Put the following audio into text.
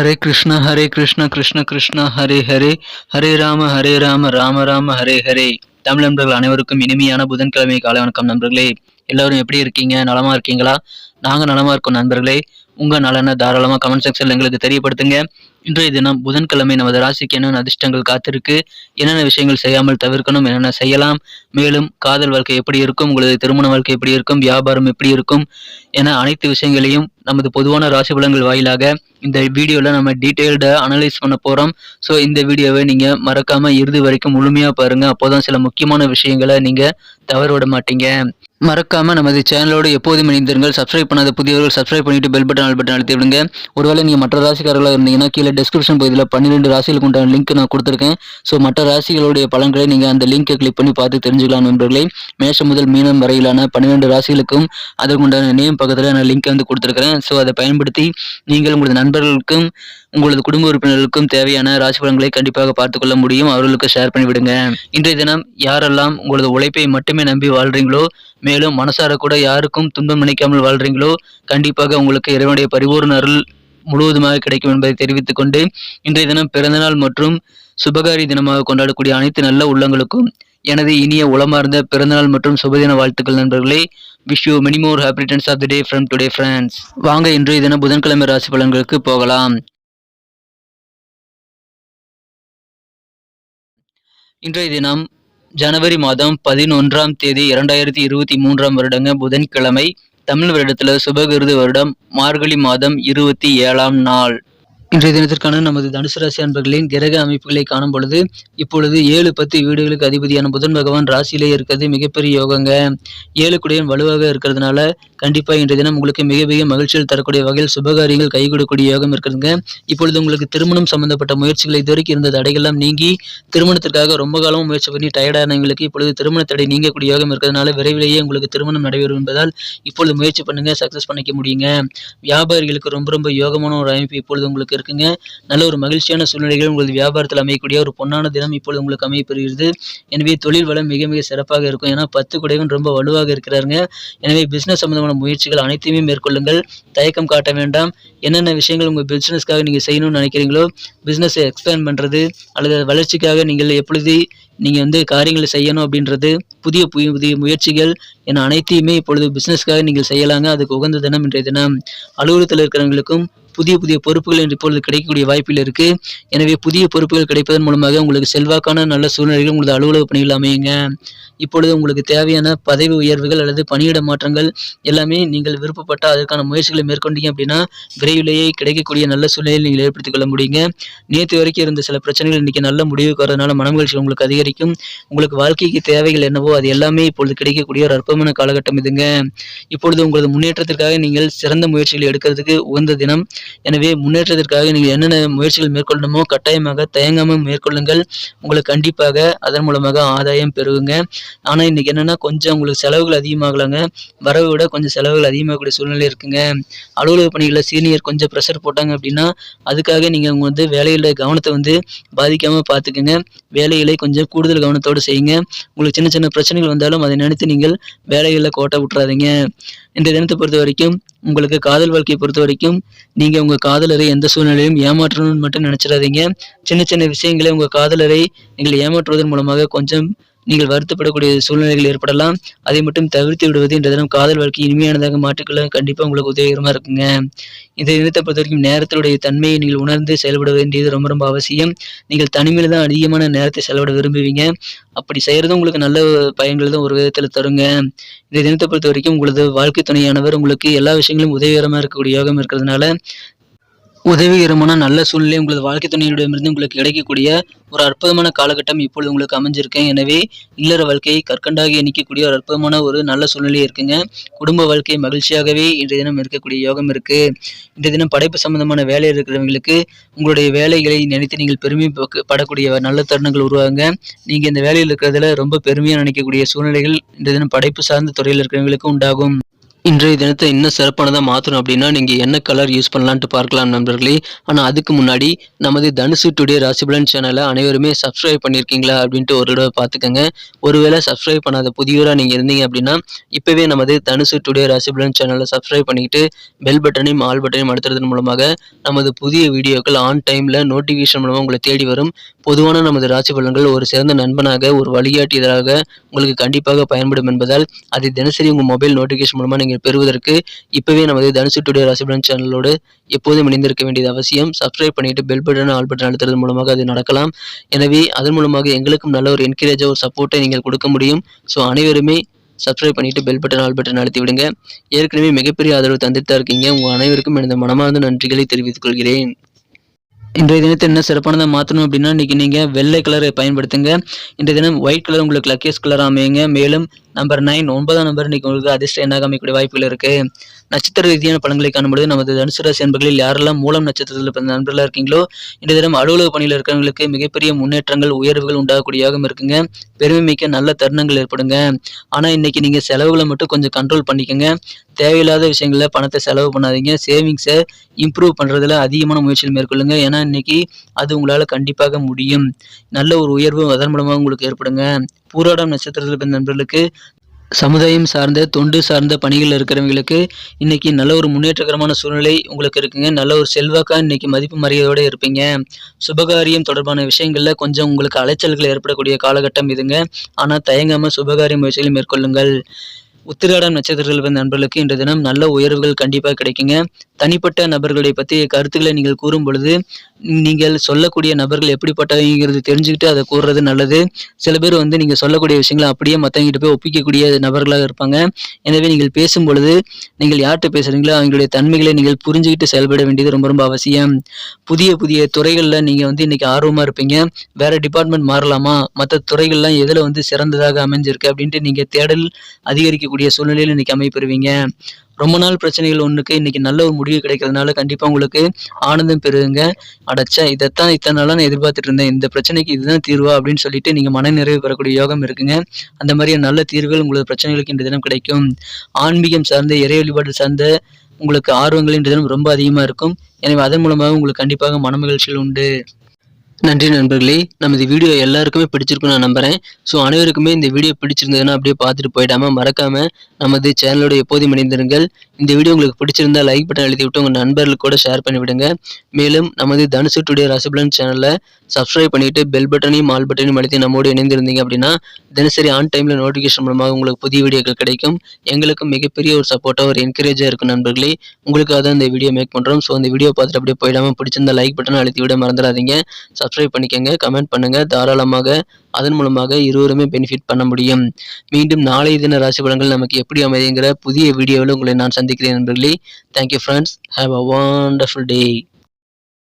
ஹரே கிருஷ்ண கிருஷ்ண கிருஷ்ண ஹரே ஹரே, ஹரே ராம ராம ராம ஹரே ஹரே. தமிழ் நண்பர்கள் அனைவருக்கும் இனிமையான புதன்கிழமை காலை வணக்கம் நண்பர்களே. எல்லாரும் எப்படி இருக்கீங்க? நலமா இருக்கீங்களா? நாங்க நலமா இருக்கோம் நண்பர்களே. உங்க நலனை தாராளமா கமெண்ட் செக்ஷன்ல எங்களுக்கு தெரியப்படுத்துங்க. இன்றைய தினம் புதன்கிழமை நமது ராசிக்கு என்னென்ன அதிர்ஷ்டங்கள் காத்திருக்கு, என்னென்ன விஷயங்கள் செய்யாமல் தவிர்க்கணும், என்னென்ன செய்யலாம், மேலும் காதல் வாழ்க்கை எப்படி இருக்கும், உங்களது திருமண வாழ்க்கை எப்படி இருக்கும், வியாபாரம் எப்படி இருக்கும் என அனைத்து விஷயங்களையும் நமது பொதுவான ராசி பலன்கள் வாயிலாக இந்த வீடியோவில் நம்ம டீட்டெயில்டாக அனலைஸ் பண்ண போகிறோம். ஸோ இந்த வீடியோவை நீங்கள் மறக்காமல் இறுதி வரைக்கும் முழுமையாக பாருங்கள். அப்போதான் சில முக்கியமான விஷயங்களை நீங்கள் தவற விட மாட்டீங்க. மறக்காம நமது சேனலோடு எப்போதும் இணைந்திருங்கள். சப்ஸ்கிரைப் பண்ணாத புதியவர்கள் சப்ஸ்கிரைப் பண்ணிட்டு பெல் பட்டன் ஆல் பட்டன் அழுத்தி விடுங்க. ஒருவேளை நீங்கள் மற்ற ராசிக்காரர்களாக இருந்தீங்கன்னா கீழே டிஸ்கிரிப்ஷன் பகுதியில் 12 ராசிகளுக்கு உண்டான லிங்க் நான் கொடுத்துருக்கேன். ஸோ மற்ற ராசிகளுடைய பலன்களை நீங்கள் அந்த லிங்கை கிளிக் பண்ணி பார்த்து தெரிஞ்சுக்கலாம் நண்பர்களே. மேஷம் முதல் மீனம் வரையிலான 12 ராசிகளுக்கும் அதற்கு உண்டான நேம் பக்கத்தில் நான் லிங்க் வந்து கொடுத்துருக்கிறேன். ஸோ அதை பயன்படுத்தி நீங்கள் உங்களது நண்பர்களுக்கும் உங்களது குடும்ப உறுப்பினர்களுக்கும் தேவையான ராசி பலன்களை கண்டிப்பாக பார்த்துக்கொள்ள முடியும். அவர்களுக்கு ஷேர் பண்ணிவிடுங்க. இன்றைய தினம் யாரெல்லாம் உங்களது உழைப்பை மட்டுமே நம்பி வாழ்றீங்களோ, மேலும் மனசார கூட யாருக்கும் துன்பம் நினைக்காமல் வாழ்றீங்களோ, கண்டிப்பாக உங்களுக்கு இறைவனுடைய பரிபூர்ண அருள் முழுவதுமாக கிடைக்கும் என்பதை தெரிவித்துக் கொண்டு, இன்றைய தினம் பிறந்தநாள் மற்றும் சுபகாரி தினமாக கொண்டாடக்கூடிய அனைத்து நல்ல உள்ளங்களுக்கும் எனது இனிய உளமார்ந்த பிறந்தநாள் மற்றும் சுபதின வாழ்த்துக்கள் நண்பர்களே. Wish you many more happy returns of the day from today friends. வாங்க இன்றைய தினம் புதன்கிழமை ராசி பலன்களுக்கு போகலாம். இன்றைய தினம் ஜனவரி மாதம் 11ஆம் தேதி 2023ஆம் வருடங்க புதன்கிழமை. தமிழ் வருடத்துல சுபகிருது வருடம் மார்கழி மாதம் 27ஆம் நாள். இன்றைய தினத்திற்கான நமது தனுசு ராசி அன்பர்களின் கிரக அமைப்புகளை காணும் பொழுது இப்பொழுது 7-10 வீடுகளுக்கு அதிபதியான புதன் பகவான் ராசியிலே இருக்கிறது மிகப்பெரிய யோகங்க. 7 குடையன் வலுவாக இருக்கிறதுனால கண்டிப்பா இன்றைய தினம் உங்களுக்கு மிக மிக மகிழ்ச்சியில் தரக்கூடிய வகையில் சுபகாரியங்கள் கைகூடக்கூடிய யோகம் இருக்கிறதுங்க. இப்பொழுது உங்களுக்கு திருமணம் சம்பந்தப்பட்ட முயற்சிகள் இதுவரைக்கும் இருந்த தடைகள்லாம் நீங்கி திருமணத்திற்காக ரொம்ப காலமும் முயற்சி பண்ணி டயர்டானவங்களுக்கு இப்பொழுது திருமண தடை நீங்கக்கூடிய யோகம் இருக்கிறதுனால விரைவிலேயே உங்களுக்கு திருமணம் நடைபெறும் என்பதால் இப்பொழுது முயற்சி பண்ணுங்க, சக்சஸ் பண்ணிக்க முடியுங்க. வியாபாரிகளுக்கு ரொம்ப ரொம்ப யோகமான ஒரு அமைப்பு இப்பொழுது உங்களுக்கு இருக்குங்க. நல்ல ஒரு மகிழ்ச்சியான சூழ்நிலைகள் உங்களது வியாபாரத்தில் அமையக்கூடிய ஒரு பொன்னான தினம் இப்பொழுது உங்களுக்கு அமையப்பெறுகிறது. எனவே தொழில் வளம் மிக மிக சிறப்பாக இருக்கும். ஏன்னா 10 குடைவன் ரொம்ப வலுவாக இருக்கிறாருங்க. எனவே பிசினஸ் சம்பந்தமான முயற்சிகள் அனைத்தையுமே மேற்கொள்ளுங்கள், தயக்கம் காட்ட வேண்டாம். என்னென்ன விஷயங்கள் உங்கள் பிசினஸ்க்காக நீங்கள் செய்யணும்னு நினைக்கிறீங்களோ, பிசினஸை எக்ஸ்பேண்ட் பண்ணுறது அல்லது வளர்ச்சிக்காக நீங்கள் எப்பொழுது நீங்கள் காரியங்களை செய்யணும் அப்படின்றது புதிய புதிய முயற்சிகள் என அனைத்தையுமே இப்பொழுது பிசினஸ்க்காக நீங்கள் செய்யலாங்க. அதுக்கு உகந்த தினம் இன்றைய தினம். அலுவலகத்தில் இருக்கிறவங்களுக்கும் புதிய புதிய பொறுப்புகள் இப்பொழுது கிடைக்கக்கூடிய வாய்ப்பில் இருக்கு. எனவே புதிய பொறுப்புகள் கிடைப்பதன் மூலமாக உங்களுக்கு செல்வாக்கான நல்ல சூழ்நிலைகள் உங்களது அலுவலக பணிகள் அமையுங்க. இப்பொழுது உங்களுக்கு தேவையான பதவி உயர்வுகள் அல்லது பணியிட மாற்றங்கள் எல்லாமே நீங்கள் விருப்பப்பட்டால் அதற்கான முயற்சிகளை மேற்கொண்டீங்க அப்படின்னா விரைவிலேயே கிடைக்கக்கூடிய நல்ல சூழ்நிலையை நீங்கள் ஏற்படுத்திக் கொள்ள முடியுங்க. நேற்று வரைக்கும் இருந்த சில பிரச்சனைகள் இன்னைக்கு நல்ல முடிவுக்கு வரதுனால மனமகிழ்ச்சி உங்களுக்கு அதிகரிக்கும். உங்களுக்கு வாழ்க்கைக்கு தேவைகள் என்னவோ அது எல்லாமே இப்பொழுது கிடைக்கக்கூடிய ஒரு அற்புதமான காலகட்டம் இதுங்க. இப்பொழுது உங்களது முன்னேற்றத்திற்காக நீங்கள் சிறந்த முயற்சிகளை எடுக்கிறதுக்கு உகந்த தினம். எனவே முன்னேற்றத்திற்காக நீங்கள் என்னென்ன முயற்சிகள் மேற்கொள்ளணுமோ கட்டாயமாக தயங்காமல் மேற்கொள்ளுங்கள். உங்களுக்கு கண்டிப்பாக அதன் மூலமாக ஆதாயம் பெறுங்க. ஆனால் இன்னைக்கு என்னன்னா கொஞ்சம் உங்களுக்கு செலவுகள் அதிகமாகலாங்க. வரவை விட கொஞ்சம் செலவுகள் அதிகமாகக்கூடிய சூழ்நிலை இருக்குங்க. அலுவலக பணிகளில் சீனியர் கொஞ்சம் ப்ரெஷர் போட்டாங்க அப்படின்னா அதுக்காக நீங்கள் உங்க வேலையில் கவனத்தை பாதிக்காமல் பார்த்துக்குங்க. வேலைகளை கொஞ்சம் கூடுதல் கவனத்தோடு செய்யுங்க. உங்களுக்கு சின்ன சின்ன பிரச்சனைகள் வந்தாலும் அதை நினைத்து நீங்கள் வேலைகளில் கோட்டை விட்டுறாதீங்க. இந்த தினத்தை பொறுத்த வரைக்கும் உங்களுக்கு காதல் வாழ்க்கையை பொறுத்த வரைக்கும் நீங்கள் உங்கள் காதலரை எந்த சூழ்நிலையும் ஏமாற்றணும்னு மட்டும் நினைச்சிடாதீங்க. சின்ன சின்ன விஷயங்களை உங்கள் காதலரை நீங்கள் ஏமாற்றுவதன் மூலமாக கொஞ்சம் நீங்கள் வருத்தப்படக்கூடிய சூழ்நிலைகள் ஏற்படலாம். அதை மட்டும் தவிர்த்து விடுவது இந்த தினம் காதல் வாழ்க்கை இனிமையானதாக மாற்றிக்கொள்ள கண்டிப்பாக உங்களுக்கு உதவிகரமாக இருக்குங்க. இந்த தினத்தை பொறுத்த வரைக்கும் நேரத்தினுடைய தன்மையை நீங்கள் உணர்ந்து செயல்பட வேண்டியது ரொம்ப ரொம்ப அவசியம். நீங்கள் தனிமையில் தான் அதிகமான நேரத்தை செலவிட விரும்புவீங்க. அப்படி செய்கிறதும் உங்களுக்கு நல்ல பயன்கள் தான் ஒரு விதத்தில் தருங்க. இந்த தினத்தை பொறுத்த வரைக்கும் உங்களது வாழ்க்கை துணையானவர் உங்களுக்கு எல்லா விஷயங்களும் உதவிகரமாக இருக்கக்கூடிய யோகம் இருக்கிறதுனால உதவிகரமான நல்ல சூழ்நிலை உங்களது வாழ்க்கை துணையிடமிருந்து உங்களுக்கு கிடைக்கக்கூடிய ஒரு அற்புதமான காலகட்டம் இப்பொழுது உங்களுக்கு அமைஞ்சிருக்கேன். எனவே இல்லற வாழ்க்கையை கற்கண்டாகி எண்ணிக்கக்கூடிய ஒரு அற்புதமான ஒரு நல்ல சூழ்நிலை இருக்குங்க. குடும்ப வாழ்க்கை மகிழ்ச்சியாகவே இன்றைய தினம் இருக்கக்கூடிய யோகம் இருக்கு. இந்த தினம் படைப்பு சம்பந்தமான வேலையில் இருக்கிறவங்களுக்கு உங்களுடைய வேலைகளை நினைத்து நீங்கள் பெருமைப்படக்கூடிய நல்ல தருணங்கள் உருவாங்க. நீங்க இந்த வேலையில் இருக்கிறதுல ரொம்ப பெருமையா நினைக்கக்கூடிய சூழ்நிலைகள் இந்த தினம் படைப்பு சார்ந்த துறையில் இருக்கிறவங்களுக்கு உண்டாகும். இன்றைய தினத்த இன்னும் சிறப்பானதா மாத்தணும் அப்படின்னா, நீங்க என்ன கலர் யூஸ் பண்ணலான்ட்டு பார்க்கலாம் நண்பர்களே. ஆனா அதுக்கு முன்னாடி நமது தனுசு டுடே ராசிபலன் சேனல அனைவருமே சப்ஸ்கிரைப் பண்ணியிருக்கீங்களா அப்படின்ட்டு ஒரு தடவ பார்த்துக்கங்க. ஒருவேளை சப்ஸ்கிரைப் பண்ணாத புதியவரா நீங்க இருந்தீங்க அப்படின்னா, இப்பவே நமது தனுசு டுடே ராசிபலன் சேனல சப்ஸ்கிரைப் பண்ணிக்கிட்டு, பெல் பட்டனையும், ஆல் பட்டனையும் அழுத்துறதன் மூலமாக நமது புதிய வீடியோக்கள் ஆன் டைம்ல நோட்டிஃபிகேஷன் மூலமா உங்கள தேடி வரும். பொதுவான நமது ராசி பலன்கள் ஒரு சிறந்த நண்பனாக, ஒரு வழிகாட்டியராக உங்களுக்கு கண்டிப்பாக பயன்படும் என்பதால், அதை தினசரி உங்க மொபைல் நோட்டிஃபிகேஷன் மூலமா நீங்க பெறுவதற்கு இப்பவே நமது தனுசு டுடே ராசிபலன் சேனலோடு எப்போதும் இணைந்திருக்க வேண்டியது அவசியம். சப்ஸ்கிரைப் பண்ணிட்டு பெல் பட்டன், ஆல் பட்டன் அழுத்துறது மூலமாக அது நடக்கலாம். எனவே அதன் மூலமாக எங்களுக்கும் நல்ல ஒரு என்கரேஜா ஒரு சப்போர்ட்டை நீங்கள் கொடுக்க முடியும். ஸோ அனைவருமே சப்ஸ்கிரைப் பண்ணிட்டு பெல் பட்டன், ஆல் பட்டன் அழுத்தி விடுங்க. ஏற்கனவே மிகப்பெரிய ஆதரவு தந்துட்டு தான் இருக்கீங்க. உங்க அனைவருக்கும் எனது மனமார்ந்த நன்றிகளை தெரிவித்துக் கொள்கிறேன். இன்றைய தினத்தை என்ன சிறப்பானதா மாத்தணும் அப்படின்னா, இன்னைக்கு நீங்க வெள்ளை கலரை பயன்படுத்துங்க. இன்றைய தினம் ஒயிட் கலர் உங்களுக்கு லக்கியஸ்ட் கலரா அமையுங்க. மேலும் நம்பர் 9 9ஆம் நம்பர் இன்னைக்கு உங்களுக்கு அதிர்ஷ்ட எண்ணாக அமையக்கூடிய வாய்ப்புகள் இருக்கு. நட்சத்திர ரீதியான பலன்களை காணும்பொழுது நமது தனுசு ராசி அன்பர்களில் யாரெல்லாம் மூலம் நட்சத்திரத்தில் பிறந்த நண்பர்களா இருக்கீங்களோ, இன்றைய தினம் அலுவலக பணியில் இருக்கிறவங்களுக்கு மிகப்பெரிய முன்னேற்றங்கள், உயர்வுகள் உண்டாகக்கூடியதாகவும் இருக்குங்க. பெருமை மிக்க நல்ல தருணங்கள் ஏற்படுங்க. ஆனா இன்னைக்கு நீங்க செலவுகளை மட்டும் கொஞ்சம் கண்ட்ரோல் பண்ணிக்கங்க. தேவையில்லாத விஷயங்கள்ல பணத்தை செலவு பண்ணாதீங்க. சேவிங்ஸை இம்ப்ரூவ் பண்றதுல அதிகமான முயற்சிகள் மேற்கொள்ளுங்க. ஏன்னா இன்னைக்கு அது உங்களால கண்டிப்பாக முடியும். நல்ல ஒரு உயர்வு அதன் மூலமாக உங்களுக்கு ஏற்படுங்க. பூராடம் நட்சத்திரத்தில் பிறந்த நண்பர்களுக்கு சமுதாயம் சார்ந்த, தொண்டு சார்ந்த பணிகள்ல இருக்கிறவங்களுக்கு இன்னைக்கு நல்ல ஒரு முன்னேற்றகரமான சூழ்நிலை உங்களுக்கு இருக்குங்க. நல்ல ஒரு செல்வாக்கா இன்னைக்கு மதிப்பு மரியாதையோட இருப்பீங்க. சுபகாரியம் தொடர்பான விஷயங்கள்ல கொஞ்சம் உங்களுக்கு அலைச்சல்கள் ஏற்படக்கூடிய காலகட்டம் இதுங்க. ஆனா தயங்காம சுபகாரிய முயற்சிகளை மேற்கொள்ளுங்கள். உத்திராடம் நட்சத்திரத்தில் பிறந்த நண்பர்களுக்கு இன்றைய தினம் நல்ல உயர்வுகள் கண்டிப்பா கிடைக்குங்க. தனிப்பட்ட நபர்களை பற்றிய கருத்துக்களை நீங்கள் கூறும் பொழுது, நீங்கள் சொல்லக்கூடிய நபர்கள் எப்படிப்பட்டவங்கிறது தெரிஞ்சுக்கிட்டு அதை கூறுறது நல்லது. சில பேர் நீங்க சொல்லக்கூடிய விஷயங்கள அப்படியே மத்தவங்ககிட்ட போய் ஒப்பிக்கக்கூடிய நபர்களாக இருப்பாங்க. எனவே நீங்கள் பேசும் பொழுது, நீங்கள் யார்ட்ட பேசுறீங்களோ அவங்களுடைய தன்மைகளை நீங்கள் புரிஞ்சுகிட்டு செயல்பட வேண்டியது ரொம்ப ரொம்ப அவசியம். புதிய புதிய துறைகள்ல நீங்க இன்னைக்கு ஆர்வமா இருப்பீங்க. வேற டிபார்ட்மெண்ட் மாறலாமா? மத்த துறைகள்லாம் எதுல சிறந்ததாக அமைஞ்சிருக்கு அப்படின்ட்டு நீங்க தேடல் அதிகரிக்கக்கூடிய சூழ்நிலையில இன்னைக்கு அமைப்பெறுவீங்க. ரொம்ப நாள் பிரச்சனைகள் ஒண்ணுக்கு இன்னைக்கு நல்ல ஒரு முடிவு கிடைக்கிறதுனால கண்டிப்பா உங்களுக்கு ஆனந்தம் பெறுங்க. அடச்சே இதைத்தான் இத்தனை நாளா நான் எதிர்பார்த்துட்டு இருந்தேன். இந்த பிரச்சனைக்கு இதுதான் தீர்வா அப்படின்னு சொல்லிட்டு நீங்க மனநிறைவு பெறக்கூடிய யோகம் இருக்குங்க. அந்த மாதிரியான நல்ல தீர்வுகள் உங்களது பிரச்சனைகளுக்கு இன்றைய தினம் கிடைக்கும். ஆன்மீகம் சார்ந்த, இறை வழிபாடு சார்ந்த உங்களுக்கு ஆர்வங்கள் இன்றைய தினம் ரொம்ப அதிகமா இருக்கும். எனவே அதன் மூலமாக உங்களுக்கு கண்டிப்பாக மனமகிழ்ச்சிகள் உண்டு. நன்றி நண்பர்களே. நமது வீடியோ எல்லாருக்குமே பிடிச்சிருக்கும்னு நான் நம்புறேன். ஸோ அனைவருக்குமே இந்த வீடியோ பிடிச்சிருந்ததுன்னா அப்படியே பார்த்துட்டு போயிடாம மறக்காம நமது சேனலோட எப்போதும் இணைந்திருங்கள். இந்த வீடியோ உங்களுக்கு பிடிச்சிருந்தா லைக் பட்டன் அழுத்தி விட்டு உங்க நண்பர்களுக்கு கூட ஷேர் பண்ணி விடுங்க. மேலும் நமது தனுசு டுடே ராசிபலன் சேனலை சப்ஸ்கிரைப் பண்ணிட்டு பெல் பட்டனையும், ஆல் பட்டனையும் அழுத்தி நம்மோடு இணைந்திருந்தீங்க அப்படின்னா தினசரி ஆன் டைம்ல நோட்டிஃபிகேஷன் மூலமாக உங்களுக்கு புதிய வீடியோக்கள் கிடைக்கும். எங்களுக்கும் மிகப்பெரிய ஒரு சப்போர்ட்டா, ஒரு என்கரேஜா இருக்கும் நண்பர்களே. உங்களுக்காக தான் இந்த வீடியோ மேக் பண்றோம். ஸோ இந்த வீடியோ பார்த்துட்டு அப்படியே போயிடாம பிடிச்சிருந்தா லைக் பட்டனை அழுத்தி விட மறந்துடாதீங்க. சப்ஸ்கிரைப் பண்ணிக்கங்க, கமெண்ட் பண்ணுங்க. தாராளமாக அதன் மூலமாக இருவருமே பெனிஃபிட் பண்ண முடியும். மீண்டும் நாளைய தின ராசி பலன்கள் நமக்கு எப்படி அமையுங்கிற புதிய வீடியோவில் உங்களை நான் சந்திக்கிறேன் நண்பர்களே. Thank you friends. Have a wonderful day.